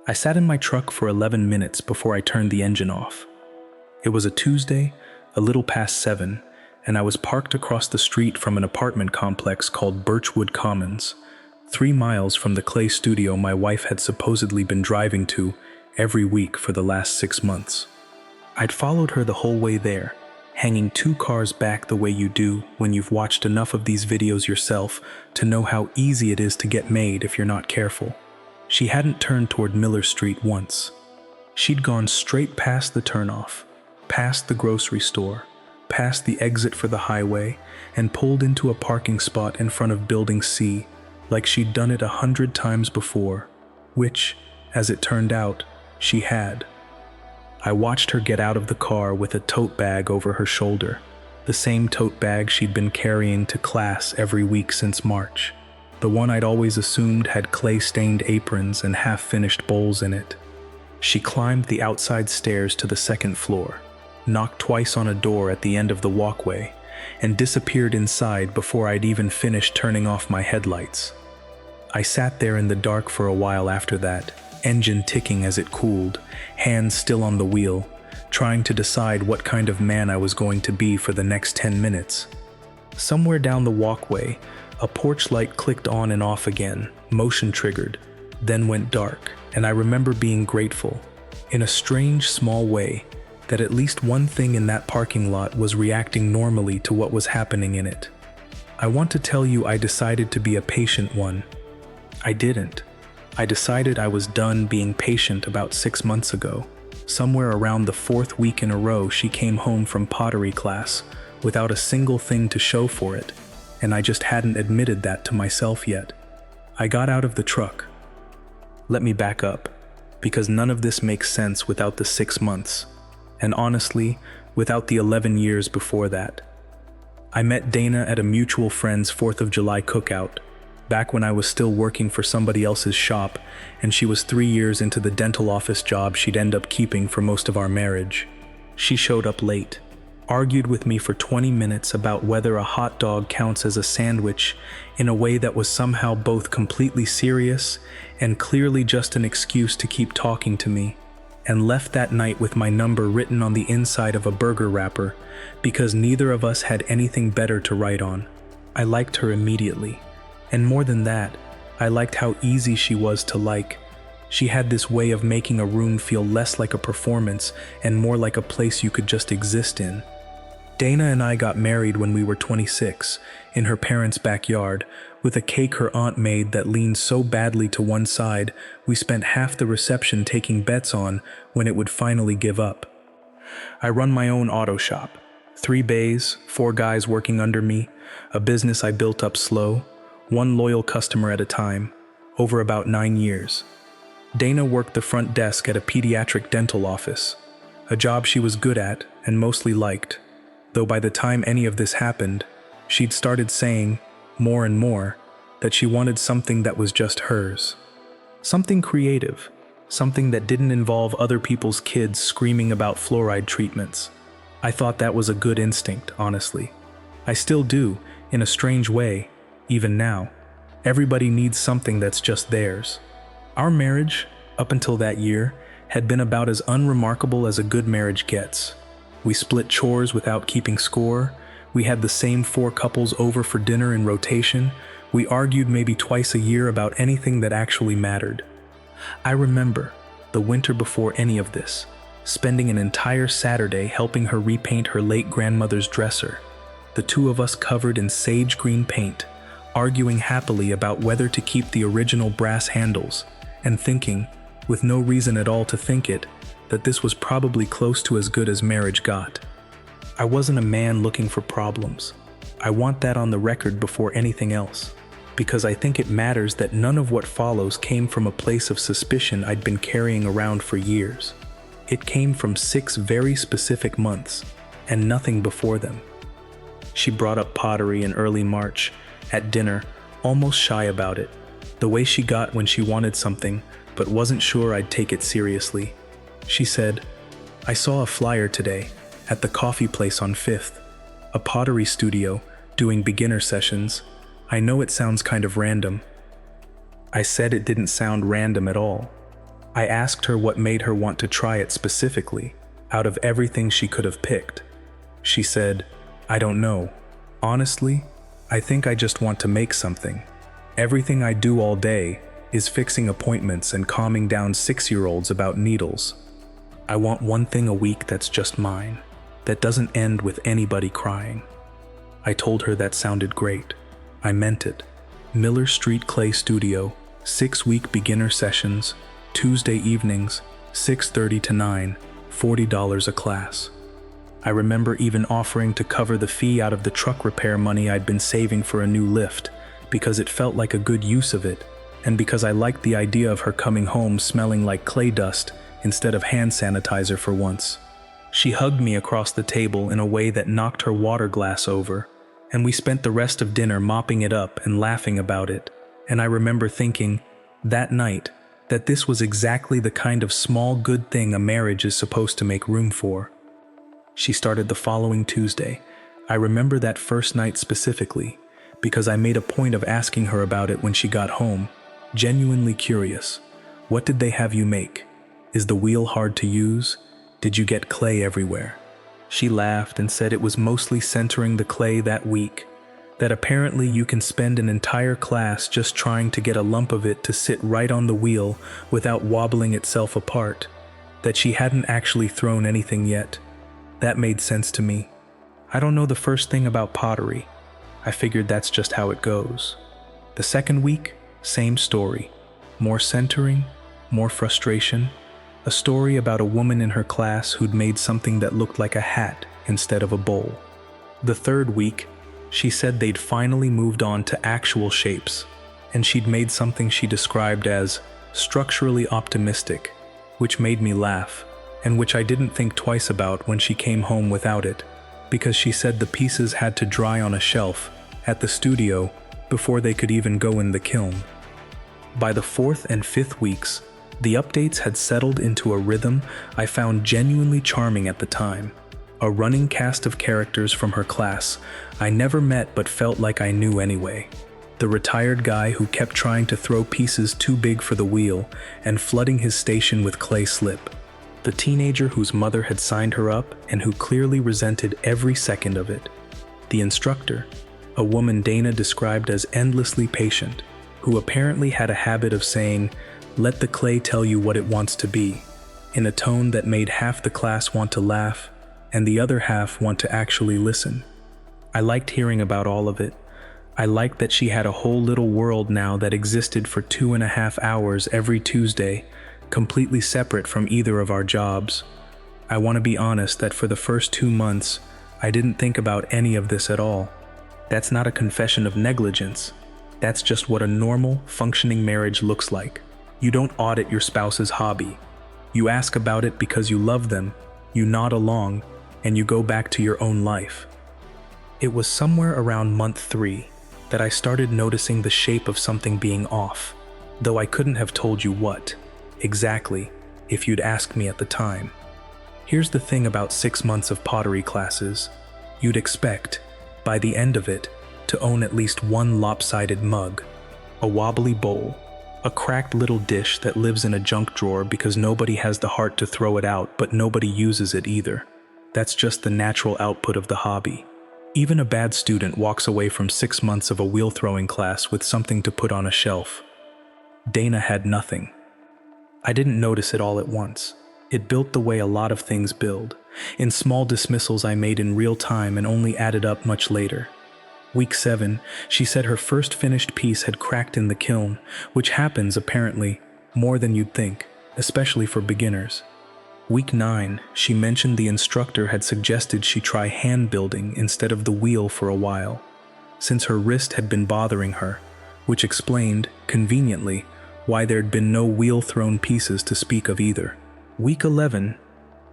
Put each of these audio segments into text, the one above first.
I sat in my truck for 11 minutes before I turned the engine off. It was a Tuesday, a little past 7, and I was parked across the street from an apartment complex called Birchwood Commons, 3 miles from the clay studio my wife had supposedly been driving to every week for the last 6 months. I'd followed her the whole way there, hanging 2 cars back the way you do when you've watched enough of these videos yourself to know how easy it is to get made if you're not careful. She hadn't turned toward Miller Street once. She'd gone straight past the turnoff, past the grocery store, past the exit for the highway, and pulled into a parking spot in front of Building C, like she'd done it 100 times before, which, as it turned out, she had. I watched her get out of the car with a tote bag over her shoulder, the same tote bag she'd been carrying to class every week since March, the one I'd always assumed had clay-stained aprons and half-finished bowls in it. She climbed the outside stairs to the 2nd floor, knocked twice on a door at the end of the walkway, and disappeared inside before I'd even finished turning off my headlights. I sat there in the dark for a while after that, engine ticking as it cooled, hands still on the wheel, trying to decide what kind of man I was going to be for the next 10 minutes. Somewhere down the walkway, a porch light clicked on and off again, motion triggered, then went dark, and I remember being grateful, in a strange small way, that at least one thing in that parking lot was reacting normally to what was happening in it. I want to tell you I decided to be a patient one. I didn't. I decided I was done being patient about 6 months ago. Somewhere around the 4th week in a row, she came home from pottery class without a single thing to show for it, and I just hadn't admitted that to myself yet. I got out of the truck. Let me back up, because none of this makes sense without the 6 months, and honestly, without the 11 years before that. I met Dana at a mutual friend's 4th of July cookout, back when I was still working for somebody else's shop, and she was 3 years into the dental office job she'd end up keeping for most of our marriage. She showed up late, argued with me for 20 minutes about whether a hot dog counts as a sandwich in a way that was somehow both completely serious and clearly just an excuse to keep talking to me, and left that night with my number written on the inside of a burger wrapper because neither of us had anything better to write on. I liked her immediately. And more than that, I liked how easy she was to like. She had this way of making a room feel less like a performance and more like a place you could just exist in. Dana and I got married when we were 26, in her parents' backyard, with a cake her aunt made that leaned so badly to one side we spent half the reception taking bets on when it would finally give up. I run my own auto shop. 3 bays, 4 guys working under me, a business I built up slow, 1 loyal customer at a time, over about 9 years. Dana worked the front desk at a pediatric dental office, a job she was good at and mostly liked, though by the time any of this happened, she'd started saying, more and more, that she wanted something that was just hers. Something creative, something that didn't involve other people's kids screaming about fluoride treatments. I thought that was a good instinct, honestly. I still do, in a strange way. Even now, everybody needs something that's just theirs. Our marriage, up until that year, had been about as unremarkable as a good marriage gets. We split chores without keeping score. We had the same 4 couples over for dinner in rotation. We argued maybe twice a year about anything that actually mattered. I remember, the winter before any of this, spending an entire Saturday helping her repaint her late grandmother's dresser, the 2 of us covered in sage green paint, arguing happily about whether to keep the original brass handles, and thinking, with no reason at all to think it, that this was probably close to as good as marriage got. I wasn't a man looking for problems. I want that on the record before anything else, because I think it matters that none of what follows came from a place of suspicion I'd been carrying around for years. It came from 6 very specific months, and nothing before them. She brought up pottery in early March, at dinner, almost shy about it, the way she got when she wanted something, but wasn't sure I'd take it seriously. She said, "I saw a flyer today, at the coffee place on 5th, a pottery studio, doing beginner sessions. I know it sounds kind of random." I said it didn't sound random at all. I asked her what made her want to try it specifically, out of everything she could have picked. She said, "I don't know. Honestly, I think I just want to make something. Everything I do all day is fixing appointments and calming down 6-year-olds about needles. I want one thing a week that's just mine, that doesn't end with anybody crying." I told her that sounded great. I meant it. Miller Street Clay Studio, 6-week beginner sessions, Tuesday evenings, 6:30 to 9, $40 a class. I remember even offering to cover the fee out of the truck repair money I'd been saving for a new lift, because it felt like a good use of it, and because I liked the idea of her coming home smelling like clay dust instead of hand sanitizer for once. She hugged me across the table in a way that knocked her water glass over, and we spent the rest of dinner mopping it up and laughing about it. And I remember thinking, that night, that this was exactly the kind of small good thing a marriage is supposed to make room for. She started the following Tuesday. I remember that first night specifically, because I made a point of asking her about it when she got home, genuinely curious. What did they have you make? Is the wheel hard to use? Did you get clay everywhere? She laughed and said it was mostly centering the clay that week, that apparently you can spend an entire class just trying to get a lump of it to sit right on the wheel without wobbling itself apart, that she hadn't actually thrown anything yet. That made sense to me. I don't know the first thing about pottery. I figured that's just how it goes. The second week, same story. More centering, more frustration. A story about a woman in her class who'd made something that looked like a hat instead of a bowl. The third week, she said they'd finally moved on to actual shapes, and she'd made something she described as structurally optimistic, which made me laugh, and which I didn't think twice about when she came home without it, because she said the pieces had to dry on a shelf at the studio before they could even go in the kiln. By the fourth and fifth weeks, the updates had settled into a rhythm I found genuinely charming at the time. A running cast of characters from her class I never met but felt like I knew anyway. The retired guy who kept trying to throw pieces too big for the wheel and flooding his station with clay slip. The teenager whose mother had signed her up and who clearly resented every second of it. The instructor, a woman Dana described as endlessly patient, who apparently had a habit of saying, "Let the clay tell you what it wants to be," in a tone that made half the class want to laugh and the other half want to actually listen. I liked hearing about all of it. I liked that she had a whole little world now that existed for 2.5 hours every Tuesday, completely separate from either of our jobs. I want to be honest that for the first 2 months, I didn't think about any of this at all. That's not a confession of negligence. That's just what a normal, functioning marriage looks like. You don't audit your spouse's hobby. You ask about it because you love them, you nod along, and you go back to your own life. It was somewhere around month 3 that I started noticing the shape of something being off, though I couldn't have told you what, exactly, if you'd asked me at the time. Here's the thing about 6 months of pottery classes. You'd expect, by the end of it, to own at least one lopsided mug, a wobbly bowl, a cracked little dish that lives in a junk drawer because nobody has the heart to throw it out, but nobody uses it either. That's just the natural output of the hobby. Even a bad student walks away from 6 months of a wheel throwing class with something to put on a shelf. Dana had nothing. I didn't notice it all at once. It built the way a lot of things build, in small dismissals I made in real time and only added up much later. Week 7, she said her first finished piece had cracked in the kiln, which happens, apparently, more than you'd think, especially for beginners. Week 9, she mentioned the instructor had suggested she try hand building instead of the wheel for a while, since her wrist had been bothering her, which explained, conveniently, why there'd been no wheel-thrown pieces to speak of either. Week 11,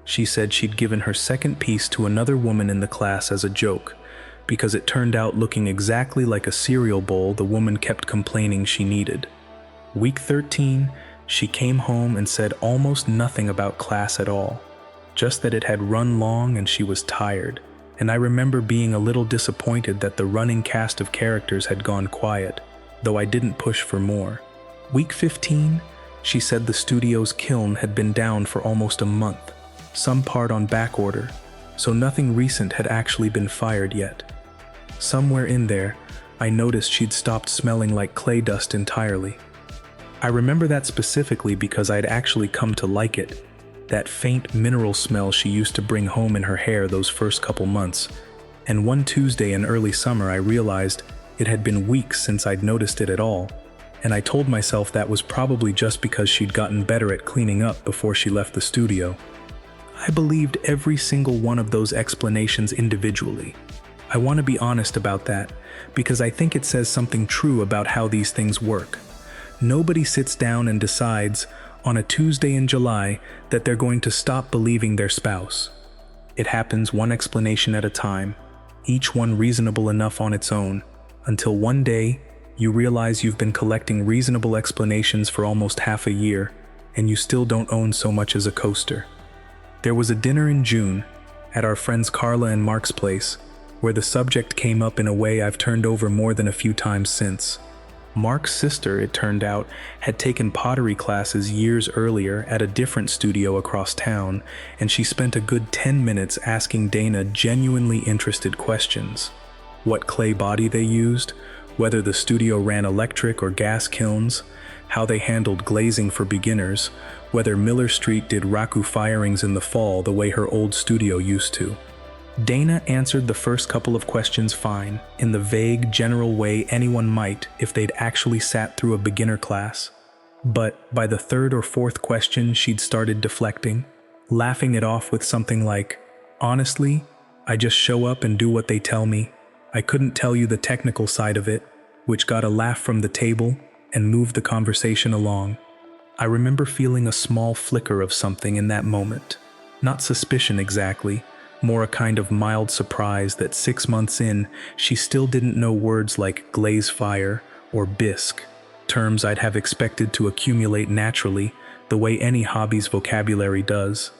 she said she'd given her second piece to another woman in the class as a joke, because it turned out looking exactly like a cereal bowl the woman kept complaining she needed. Week 13, she came home and said almost nothing about class at all, just that it had run long and she was tired, and I remember being a little disappointed that the running cast of characters had gone quiet, though I didn't push for more. Week 15, She said the studio's kiln had been down for almost a month, some part on back order, so nothing recent had actually been fired yet. Somewhere in there, I noticed she'd stopped smelling like clay dust entirely. I remember that specifically because I'd actually come to like it, that faint mineral smell she used to bring home in her hair those first couple months. And one Tuesday in early summer I realized it had been weeks since I'd noticed it at all, and I told myself that was probably just because she'd gotten better at cleaning up before she left the studio. I believed every single one of those explanations individually. I want to be honest about that, because I think it says something true about how these things work. Nobody sits down and decides, on a Tuesday in July, that they're going to stop believing their spouse. It happens one explanation at a time, each one reasonable enough on its own, until one day, you realize you've been collecting reasonable explanations for almost half a year, and you still don't own so much as a coaster. There was a dinner in June, at our friends Carla and Mark's place, where the subject came up in a way I've turned over more than a few times since. Mark's sister, it turned out, had taken pottery classes years earlier at a different studio across town, and she spent a good 10 minutes asking Dana genuinely interested questions. What clay body they used, whether the studio ran electric or gas kilns, how they handled glazing for beginners, whether Miller Street did raku firings in the fall the way her old studio used to. Dana answered the first couple of questions fine, in the vague, general way anyone might if they'd actually sat through a beginner class. But by the third or fourth question, she'd started deflecting, laughing it off with something like, "Honestly, I just show up and do what they tell me. I couldn't tell you the technical side of it," which got a laugh from the table and moved the conversation along. I remember feeling a small flicker of something in that moment. Not suspicion exactly, more a kind of mild surprise that 6 months in, she still didn't know words like glaze fire or bisque, terms I'd have expected to accumulate naturally, the way any hobby's vocabulary does.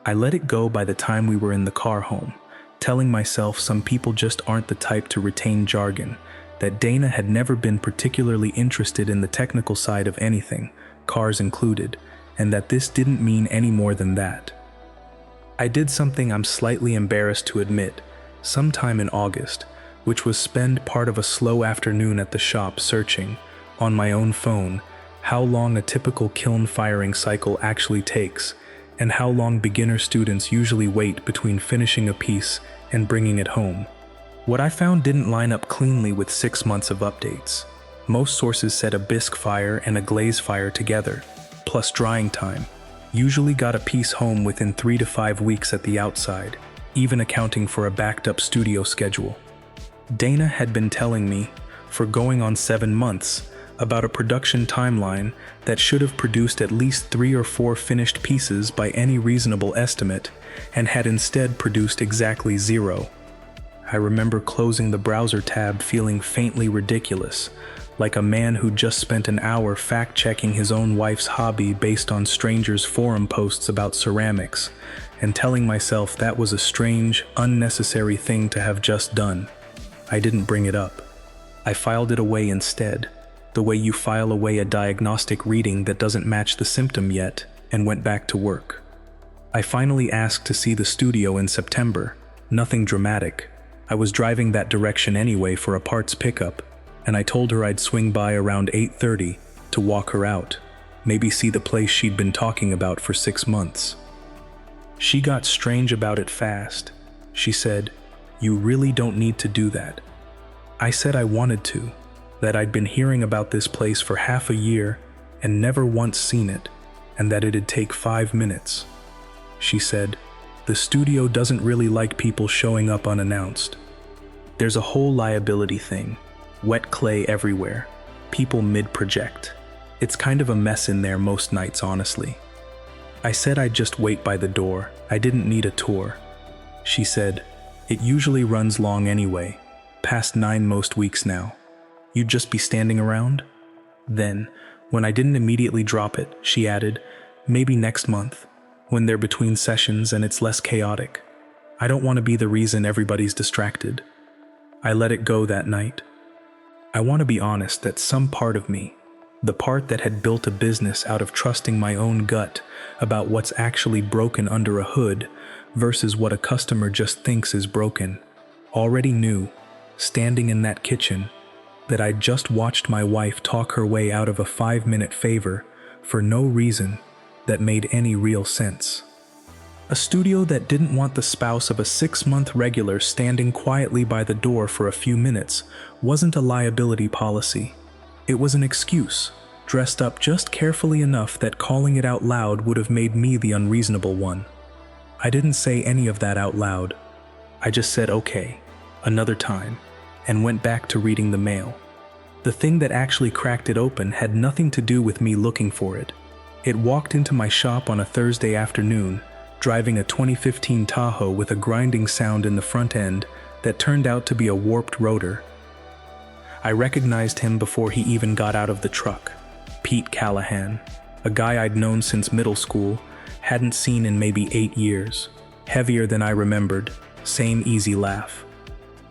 I let it go by the time we were in the car home, telling myself some people just aren't the type to retain jargon, that Dana had never been particularly interested in the technical side of anything, cars included, and that this didn't mean any more than that. I did something I'm slightly embarrassed to admit, sometime in August, which was spend part of a slow afternoon at the shop searching, on my own phone, how long a typical kiln firing cycle actually takes, and how long beginner students usually wait between finishing a piece and bringing it home. What I found didn't line up cleanly with 6 months of updates. Most sources said a bisque fire and a glaze fire together, plus drying time, usually got a piece home within 3 to 5 weeks at the outside, even accounting for a backed-up studio schedule. Dana had been telling me, for going on 7 months, about a production timeline that should have produced at least 3 or 4 finished pieces by any reasonable estimate, and had instead produced exactly 0. I remember closing the browser tab feeling faintly ridiculous, like a man who just spent an hour fact-checking his own wife's hobby based on strangers' forum posts about ceramics, and telling myself that was a strange, unnecessary thing to have just done. I didn't bring it up. I filed it away instead, the way you file away a diagnostic reading that doesn't match the symptom yet, and went back to work. I finally asked to see the studio in September. Nothing dramatic. I was driving that direction anyway for a parts pickup, and I told her I'd swing by around 8:30 to walk her out, maybe see the place she'd been talking about for 6 months. She got strange about it fast. She said, "You really don't need to do that." I said I wanted to, that I'd been hearing about this place for half a year and never once seen it, and that it'd take 5 minutes. She said, "The studio doesn't really like people showing up unannounced. There's a whole liability thing. Wet clay everywhere. People mid-project. It's kind of a mess in there most nights, honestly." I said I'd just wait by the door. I didn't need a tour. She said, "It usually runs long anyway. Past 9 most weeks now. You'd just be standing around?" Then, when I didn't immediately drop it, she added, "Maybe next month, when they're between sessions and it's less chaotic. I don't want to be the reason everybody's distracted." I let it go that night. I want to be honest that some part of me, The part that had built a business out of trusting my own gut about what's actually broken under a hood versus what a customer just thinks is broken, already knew, standing in that kitchen, that I'd just watched my wife talk her way out of a 5-minute favor for no reason that made any real sense. A studio that didn't want the spouse of a 6-month regular standing quietly by the door for a few minutes wasn't a liability policy. It was an excuse, dressed up just carefully enough that calling it out loud would have made me the unreasonable one. I didn't say any of that out loud. I just said okay, another time, and went back to reading the mail. The thing that actually cracked it open had nothing to do with me looking for it. It walked into my shop on a Thursday afternoon, driving a 2015 Tahoe with a grinding sound in the front end that turned out to be a warped rotor. I recognized him before he even got out of the truck. Pete Callahan, a guy I'd known since middle school, hadn't seen in maybe 8 years. Heavier than I remembered, same easy laugh.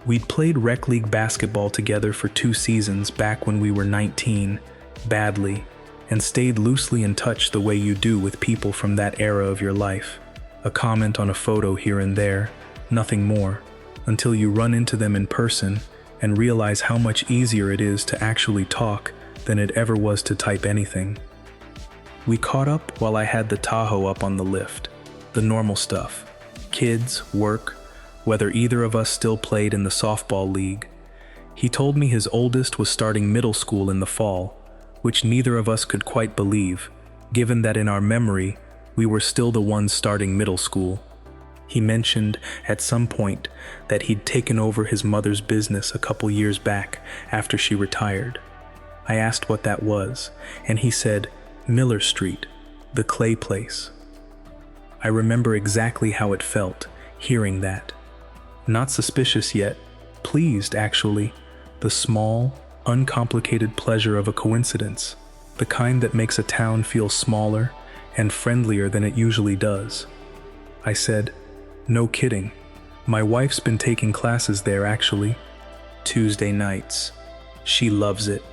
We'd played rec league basketball together for 2 seasons back when we were 19, badly, and stayed loosely in touch the way you do with people from that era of your life. A comment on a photo here and there, nothing more, until you run into them in person and realize how much easier it is to actually talk than it ever was to type anything. We caught up while I had the Tahoe up on the lift. The normal stuff. Kids, work, whether either of us still played in the softball league. He told me his oldest was starting middle school in the fall, which neither of us could quite believe, given that in our memory, we were still the ones starting middle school. He mentioned at some point that he'd taken over his mother's business a couple years back after she retired. I asked what that was, and he said, Miller Street, the clay place. I remember exactly how it felt, hearing that. Not suspicious yet, pleased actually, the small, uncomplicated pleasure of a coincidence, the kind that makes a town feel smaller and friendlier than it usually does. I said, no kidding, my wife's been taking classes there actually. Tuesday nights. She loves it.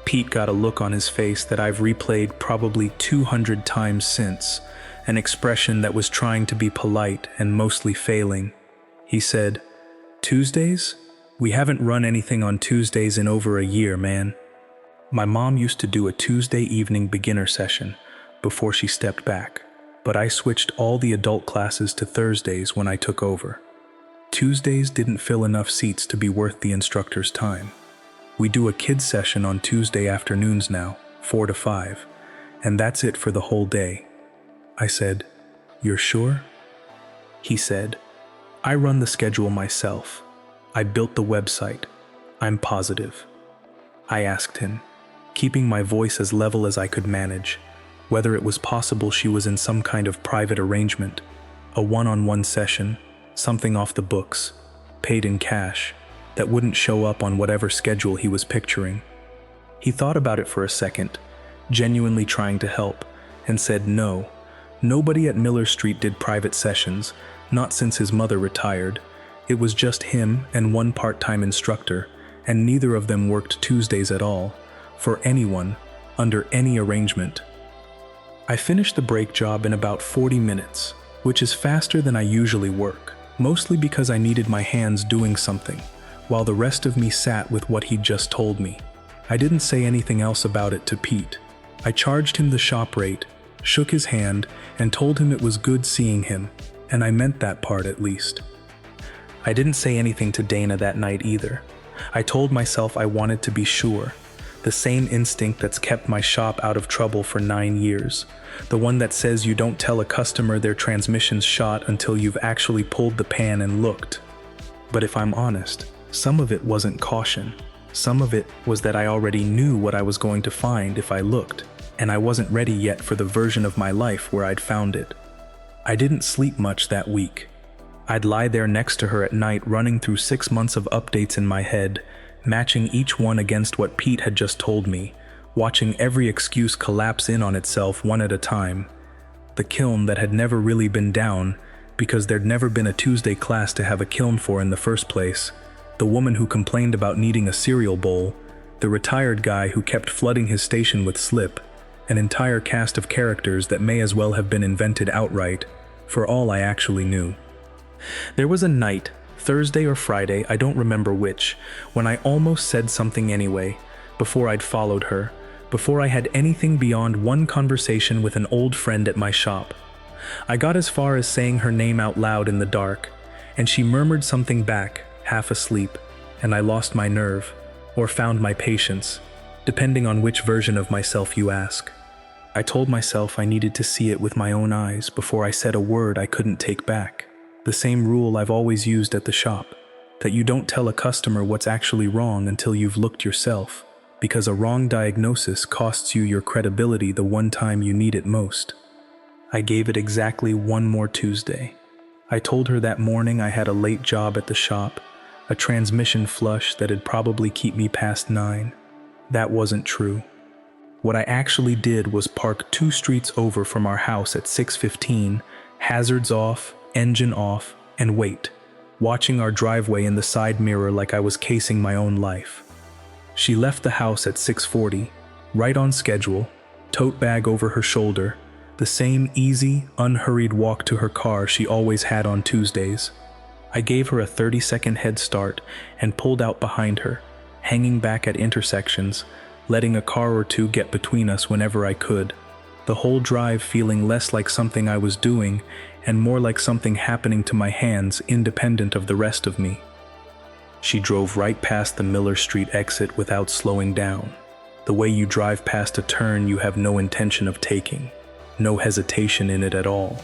Pete got a look on his face that I've replayed probably 200 times since, an expression that was trying to be polite and mostly failing. He said, Tuesdays? We haven't run anything on Tuesdays in over a year, man. My mom used to do a Tuesday evening beginner session before she stepped back, but I switched all the adult classes to Thursdays when I took over. Tuesdays didn't fill enough seats to be worth the instructor's time. We do a kids session on Tuesday afternoons now, 4 to 5, and that's it for the whole day. I said, you're sure? He said, I run the schedule myself. I built the website. I'm positive. I asked him, keeping my voice as level as I could manage, whether it was possible she was in some kind of private arrangement, a one-on-one session, something off the books, paid in cash, that wouldn't show up on whatever schedule he was picturing. He thought about it for a second, genuinely trying to help, and said no. Nobody at Miller Street did private sessions, not since his mother retired. It was just him and one part-time instructor, and neither of them worked Tuesdays at all, for anyone, under any arrangement. I finished the break job in about 40 minutes, which is faster than I usually work, mostly because I needed my hands doing something, while the rest of me sat with what he'd just told me. I didn't say anything else about it to Pete. I charged him the shop rate, shook his hand, and told him it was good seeing him, and I meant that part at least. I didn't say anything to Dana that night either. I told myself I wanted to be sure, the same instinct that's kept my shop out of trouble for 9 years, the one that says you don't tell a customer their transmission's shot until you've actually pulled the pan and looked. But if I'm honest, some of it wasn't caution. Some of it was that I already knew what I was going to find if I looked, and I wasn't ready yet for the version of my life where I'd found it. I didn't sleep much that week. I'd lie there next to her at night running through 6 months of updates in my head, matching each one against what Pete had just told me, watching every excuse collapse in on itself one at a time. The kiln that had never really been down, because there'd never been a Tuesday class to have a kiln for in the first place, the woman who complained about needing a cereal bowl, the retired guy who kept flooding his station with slip, an entire cast of characters that may as well have been invented outright, for all I actually knew. There was a night, Thursday or Friday, I don't remember which, when I almost said something anyway, before I'd followed her, before I had anything beyond one conversation with an old friend at my shop. I got as far as saying her name out loud in the dark, and she murmured something back, half asleep, and I lost my nerve, or found my patience, depending on which version of myself you ask. I told myself I needed to see it with my own eyes before I said a word I couldn't take back. The same rule I've always used at the shop, that you don't tell a customer what's actually wrong until you've looked yourself, because a wrong diagnosis costs you your credibility the one time you need it most. I gave it exactly one more Tuesday. I told her that morning I had a late job at the shop, a transmission flush that'd probably keep me past 9. That wasn't true. What I actually did was park 2 streets over from our house at 6:15, hazards off, engine off, and wait, watching our driveway in the side mirror like I was casing my own life. She left the house at 6:40, right on schedule, tote bag over her shoulder, the same easy, unhurried walk to her car she always had on Tuesdays. I gave her a 30-second head start and pulled out behind her, hanging back at intersections, letting a car or two get between us whenever I could, the whole drive feeling less like something I was doing and more like something happening to my hands independent of the rest of me. She drove right past the Miller Street exit without slowing down, the way you drive past a turn you have no intention of taking, no hesitation in it at all,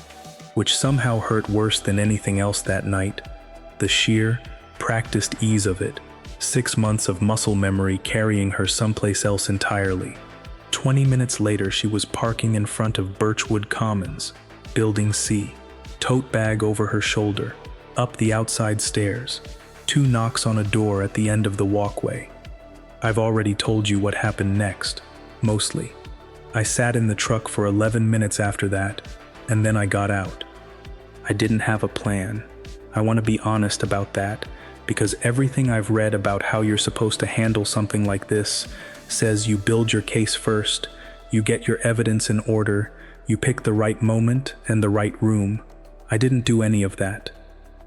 which somehow hurt worse than anything else that night, the sheer, practiced ease of it, 6 months of muscle memory carrying her someplace else entirely. 20 minutes later, she was parking in front of Birchwood Commons, Building C, tote bag over her shoulder, up the outside stairs, 2 knocks on a door at the end of the walkway. I've already told you what happened next, mostly. I sat in the truck for 11 minutes after that, and then I got out. I didn't have a plan. I want to be honest about that, because everything I've read about how you're supposed to handle something like this says you build your case first, you get your evidence in order, you pick the right moment and the right room. I didn't do any of that.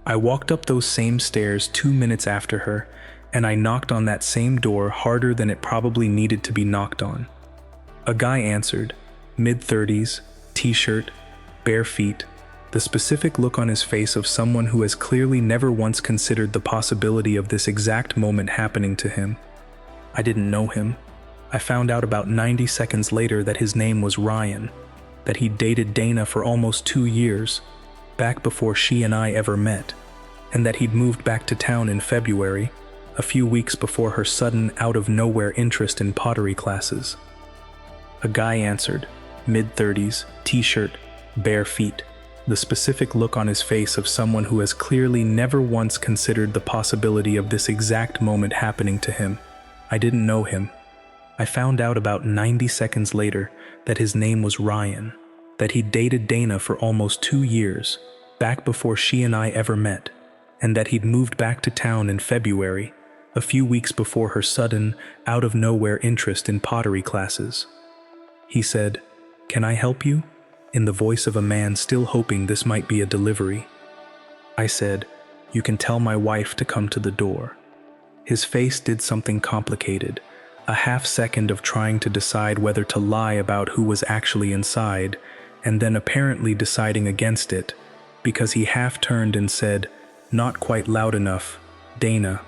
I walked up those same stairs 2 minutes after her, and I knocked on that same door harder than it probably needed to be knocked on. A guy answered, mid-30s, t-shirt, bare feet, the specific look on his face of someone who has clearly never once considered the possibility of this exact moment happening to him. I didn't know him. I found out about 90 seconds later that his name was Ryan, that he'd dated Dana for almost 2 years, back before she and I ever met, and that he'd moved back to town in February, a few weeks before her sudden out-of-nowhere interest in pottery classes. A guy answered, mid-30s, t-shirt, bare feet, the specific look on his face of someone who has clearly never once considered the possibility of this exact moment happening to him. I didn't know him. I found out about 90 seconds later that his name was Ryan, that he'd dated Dana for almost 2 years, back before she and I ever met, and that he'd moved back to town in February, a few weeks before her sudden, out-of-nowhere interest in pottery classes. He said, "Can I help you?" in the voice of a man still hoping this might be a delivery. I said, "You can tell my wife to come to the door." His face did something complicated, a half second of trying to decide whether to lie about who was actually inside, and then apparently deciding against it, because he half turned and said, not quite loud enough, "Dana."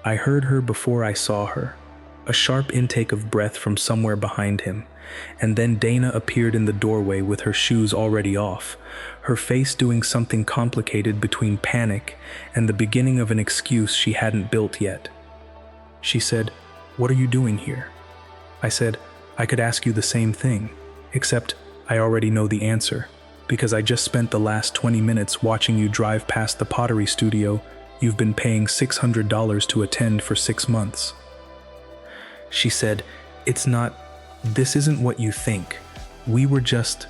I heard her before I saw her, a sharp intake of breath from somewhere behind him, and then Dana appeared in the doorway with her shoes already off, her face doing something complicated between panic and the beginning of an excuse she hadn't built yet. She said, "What are you doing here?" I said, "I could ask you the same thing, except I already know the answer, because I just spent the last 20 minutes watching you drive past the pottery studio you've been paying $600 to attend for 6 months. She said, "This isn't what you think. We were just..."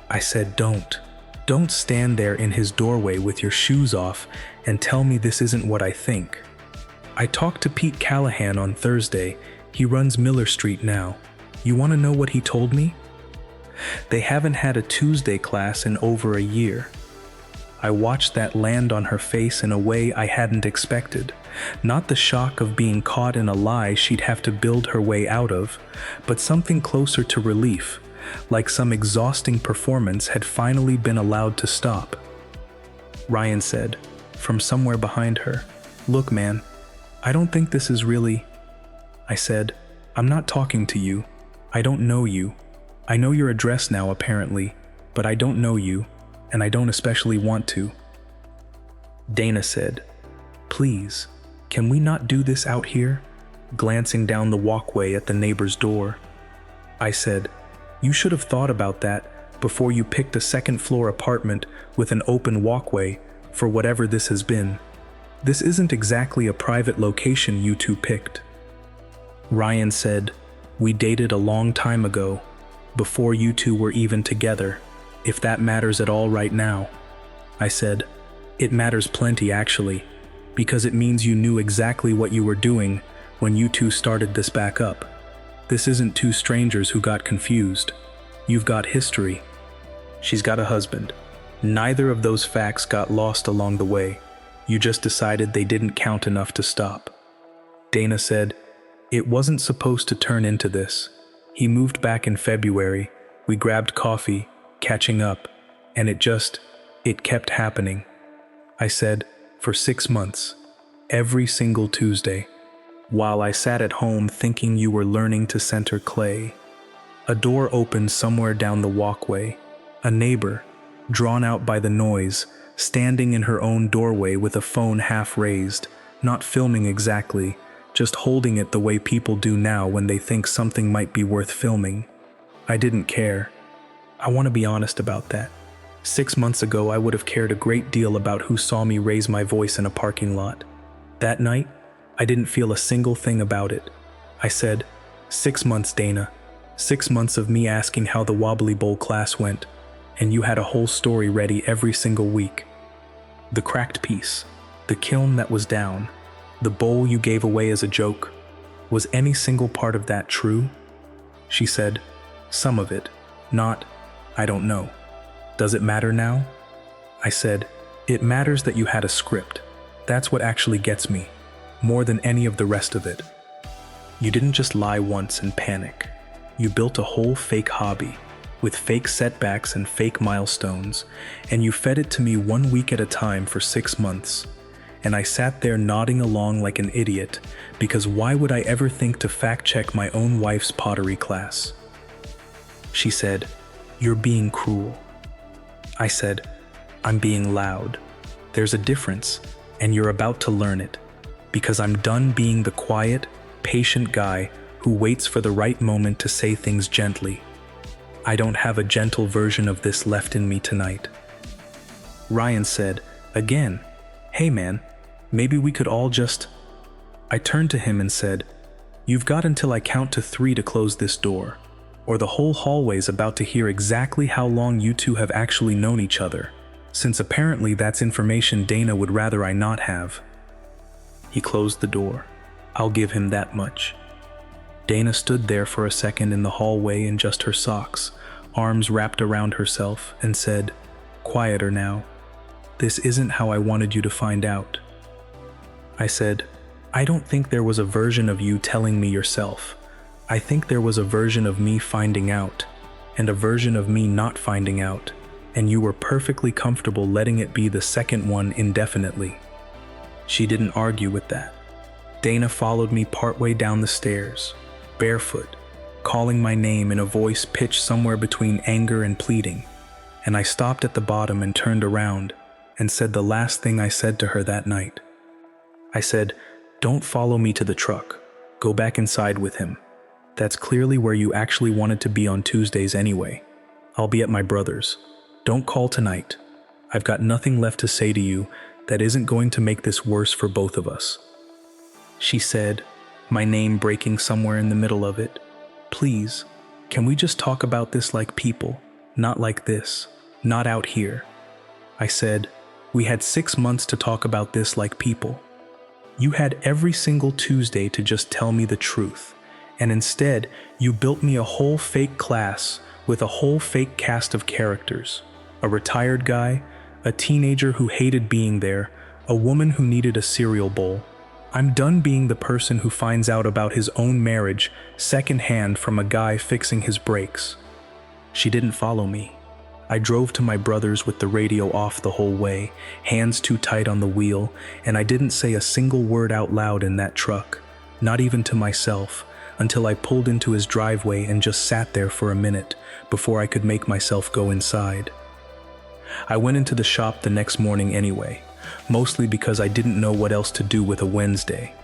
I said, Don't stand there in his doorway with your shoes off and tell me this isn't what I think." I talked to Pete Callahan on Thursday. He runs Miller Street now. You want to know what he told me? They haven't had a Tuesday class in over a year. I watched that land on her face in a way I hadn't expected. Not the shock of being caught in a lie she'd have to build her way out of, but something closer to relief, like some exhausting performance had finally been allowed to stop. Ryan said, from somewhere behind her, "Look, man, I don't think this is really..." I said, "I'm not talking to you. I don't know you. I know your address now, apparently, but I don't know you, and I don't especially want to." Dana said, "Please, can we not do this out here?" glancing down the walkway at the neighbor's door. I said, "You should have thought about that before you picked a second-floor apartment with an open walkway for whatever this has been. This isn't exactly a private location you two picked." Ryan said, "We dated a long time ago, before you two were even together, if that matters at all right now." I said, "It matters plenty actually, because it means you knew exactly what you were doing when you two started this back up. This isn't two strangers who got confused. You've got history. She's got a husband. Neither of those facts got lost along the way. You just decided they didn't count enough to stop." Dana said, "It wasn't supposed to turn into this. He moved back in February. We grabbed coffee, catching up, and it kept happening." I said, "For 6 months, every single Tuesday, while I sat at home thinking you were learning to center clay." A door opened somewhere down the walkway. A neighbor, drawn out by the noise, standing in her own doorway with a phone half raised, not filming exactly, just holding it the way people do now when they think something might be worth filming. I didn't care. I want to be honest about that. 6 months ago, I would have cared a great deal about who saw me raise my voice in a parking lot. That night, I didn't feel a single thing about it. I said, 6 months, Dana. 6 months of me asking how the Wobbly Bowl class went, and you had a whole story ready every single week. The cracked piece, the kiln that was down, the bowl you gave away as a joke. Was any single part of that true?" She said, "Some of it. I don't know. Does it matter now?" I said, "It matters that you had a script. That's what actually gets me, more than any of the rest of it. You didn't just lie once and panic. You built a whole fake hobby, with fake setbacks and fake milestones, and you fed it to me 1 week at a time for 6 months. And I sat there nodding along like an idiot, because why would I ever think to fact-check my own wife's pottery class?" She said, "You're being cruel." I said, "I'm being loud. There's a difference, and you're about to learn it, because I'm done being the quiet, patient guy who waits for the right moment to say things gently. I don't have a gentle version of this left in me tonight." Ryan said, again, "Hey man, maybe we could all just..." I turned to him and said, "You've got until I count to 3 to close this door, or the whole hallway's about to hear exactly how long you two have actually known each other, since apparently that's information Dana would rather I not have." He closed the door. I'll give him that much. Dana stood there for a second in the hallway in just her socks, arms wrapped around herself, and said, "Quieter now. This isn't how I wanted you to find out." I said, "I don't think there was a version of you telling me yourself. I think there was a version of me finding out, and a version of me not finding out, and you were perfectly comfortable letting it be the second one indefinitely." She didn't argue with that. Dana followed me partway down the stairs, barefoot, calling my name in a voice pitched somewhere between anger and pleading, and I stopped at the bottom and turned around and said the last thing I said to her that night. I said, "Don't follow me to the truck. Go back inside with him. That's clearly where you actually wanted to be on Tuesdays anyway. I'll be at my brother's. Don't call tonight. I've got nothing left to say to you that isn't going to make this worse for both of us." She said, my name breaking somewhere in the middle of it, "Please, can we just talk about this like people, not like this, not out here?" I said, "We had 6 months to talk about this like people." You had every single Tuesday to just tell me the truth, and instead, you built me a whole fake class with a whole fake cast of characters. A retired guy, a teenager who hated being there, a woman who needed a cereal bowl. I'm done being the person who finds out about his own marriage secondhand from a guy fixing his brakes. She didn't follow me. I drove to my brother's with the radio off the whole way, hands too tight on the wheel, and I didn't say a single word out loud in that truck, not even to myself, until I pulled into his driveway and just sat there for a minute before I could make myself go inside. I went into the shop the next morning anyway, mostly because I didn't know what else to do with a Wednesday.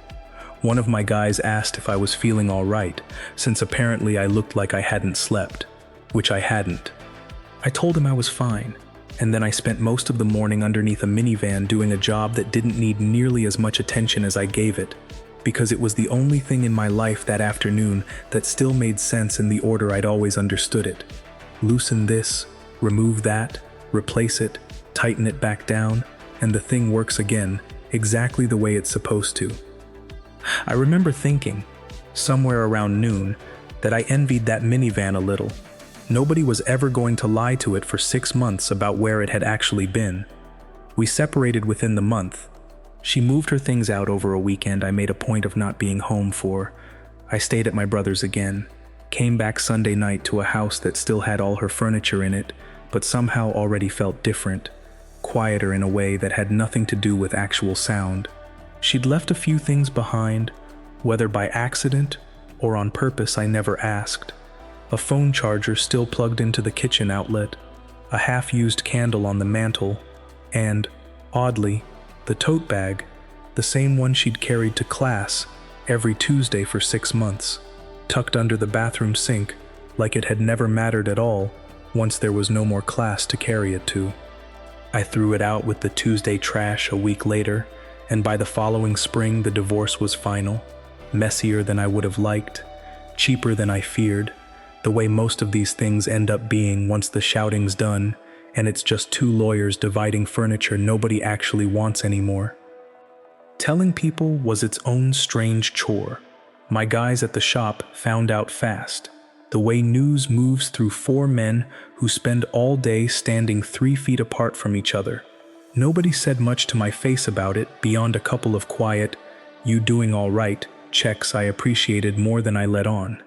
One of my guys asked if I was feeling all right, since apparently I looked like I hadn't slept, which I hadn't. I told him I was fine, and then I spent most of the morning underneath a minivan doing a job that didn't need nearly as much attention as I gave it, because it was the only thing in my life that afternoon that still made sense in the order I'd always understood it. Loosen this, remove that, replace it, tighten it back down, and the thing works again, exactly the way it's supposed to. I remember thinking, somewhere around noon, that I envied that minivan a little. Nobody was ever going to lie to it for 6 months about where it had actually been. We separated within the month. She moved her things out over a weekend I made a point of not being home for. I stayed at my brother's again, came back Sunday night to a house that still had all her furniture in it, but somehow already felt different, quieter in a way that had nothing to do with actual sound. She'd left a few things behind, whether by accident or on purpose I never asked. A phone charger still plugged into the kitchen outlet, a half-used candle on the mantel, and, oddly, the tote bag, the same one she'd carried to class every Tuesday for 6 months, tucked under the bathroom sink like it had never mattered at all once there was no more class to carry it to. I threw it out with the Tuesday trash a week later, and by the following spring the divorce was final, messier than I would have liked, cheaper than I feared, the way most of these things end up being once the shouting's done, and it's just 2 lawyers dividing furniture nobody actually wants anymore. Telling people was its own strange chore. My guys at the shop found out fast, the way news moves through 4 men who spend all day standing 3 feet apart from each other. Nobody said much to my face about it beyond a couple of quiet, "You doing all right?" checks I appreciated more than I let on.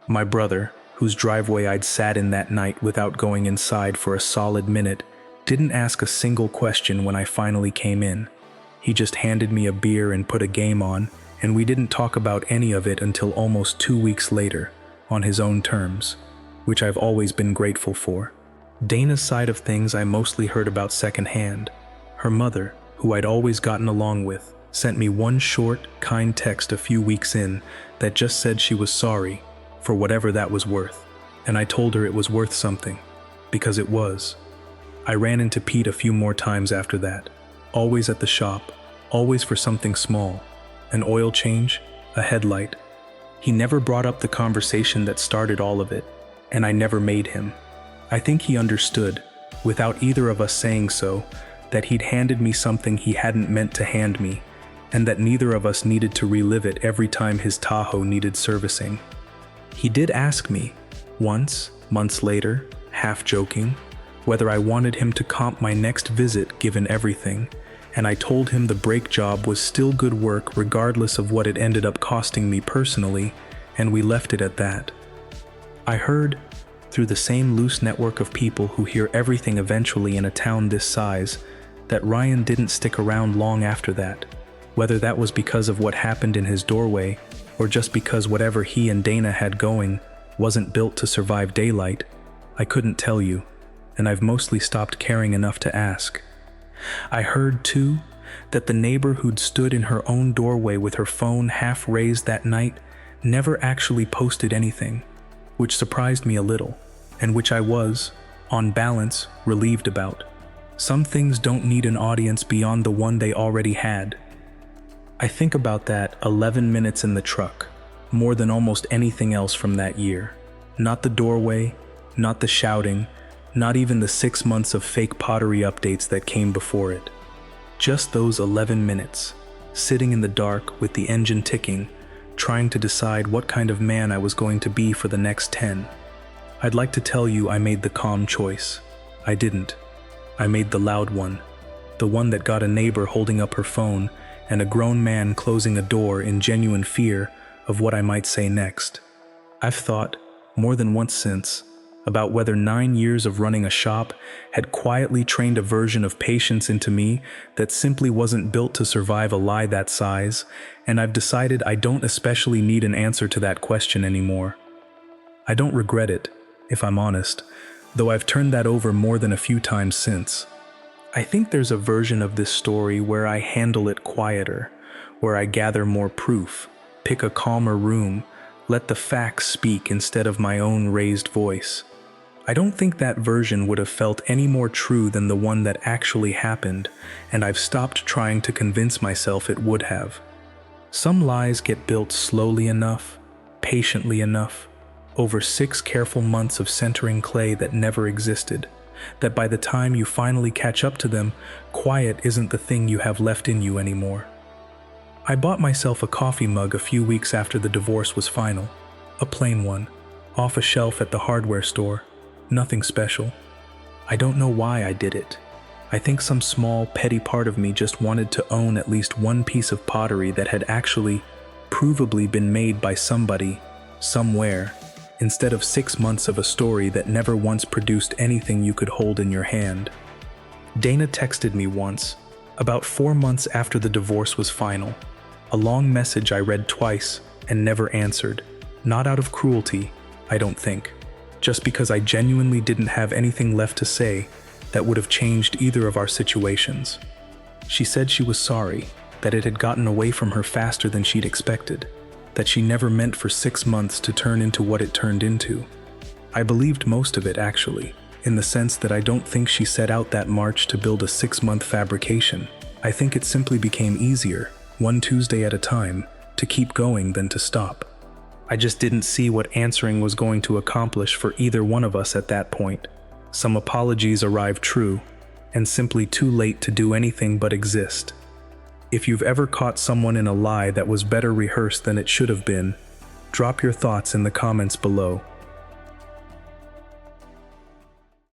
My brother, whose driveway I'd sat in that night without going inside for a solid minute, didn't ask a single question when I finally came in. He just handed me a beer and put a game on, and we didn't talk about any of it until almost 2 weeks later, on his own terms, which I've always been grateful for. Dana's side of things I mostly heard about secondhand. Her mother, who I'd always gotten along with, sent me one short, kind text a few weeks in that just said she was sorry, for whatever that was worth, and I told her it was worth something, because it was. I ran into Pete a few more times after that, always at the shop, always for something small, an oil change, a headlight. He never brought up the conversation that started all of it, and I never made him. I think he understood, without either of us saying so, that he'd handed me something he hadn't meant to hand me, and that neither of us needed to relive it every time his Tahoe needed servicing. He did ask me, once, months later, half joking, whether I wanted him to comp my next visit given everything, and I told him the brake job was still good work regardless of what it ended up costing me personally, and we left it at that. I heard, through the same loose network of people who hear everything eventually in a town this size, that Ryan didn't stick around long after that, whether that was because of what happened in his doorway, or just because whatever he and Dana had going wasn't built to survive daylight. I couldn't tell you, and I've mostly stopped caring enough to ask. I heard, too, that the neighbor who'd stood in her own doorway with her phone half raised that night never actually posted anything, which surprised me a little, and which I was, on balance, relieved about. Some things don't need an audience beyond the one they already had. I think about that 11 minutes in the truck, more than almost anything else from that year. Not the doorway, not the shouting, not even the 6 months of fake Pottery updates that came before it. Just those 11 minutes. sitting in the dark with the engine ticking, trying to decide what kind of man I was going to be for the next 10. I'd like to tell you I made the calm choice. I didn't. I made the loud one. The one that got a neighbor holding up her phone and a grown man closing a door in genuine fear of what I might say next. I've thought, more than once since, about whether 9 years of running a shop had quietly trained a version of patience into me that simply wasn't built to survive a lie that size, and I've decided I don't especially need an answer to that question anymore. I don't regret it, if I'm honest, though I've turned that over more than a few times since. I think there's a version of this story where I handle it quieter, where I gather more proof, pick a calmer room, let the facts speak instead of my own raised voice. I don't think that version would have felt any more true than the one that actually happened, and I've stopped trying to convince myself it would have. Some lies get built slowly enough, patiently enough, over 6 careful months of centering clay that never existed, that by the time you finally catch up to them, quiet isn't the thing you have left in you anymore. I bought myself a coffee mug a few weeks after the divorce was final. A plain one, off a shelf at the hardware store. Nothing special. I don't know why I did it. I think some small, petty part of me just wanted to own at least one piece of pottery that had actually, provably been made by somebody, somewhere, instead of 6 months of a story that never once produced anything you could hold in your hand. Dana texted me once, about 4 months after the divorce was final. A long message I read twice and never answered. Not out of cruelty, I don't think. Just because I genuinely didn't have anything left to say that would have changed either of our situations. She said she was sorry, that it had gotten away from her faster than she'd expected, that she never meant for 6 months to turn into what it turned into. I believed most of it, actually, in the sense that I don't think she set out that March to build a 6-month fabrication. I think it simply became easier, one Tuesday at a time, to keep going than to stop. I just didn't see what answering was going to accomplish for either one of us at that point. Some apologies arrived true, and simply too late to do anything but exist. If you've ever caught someone in a lie that was better rehearsed than it should have been, drop your thoughts in the comments below.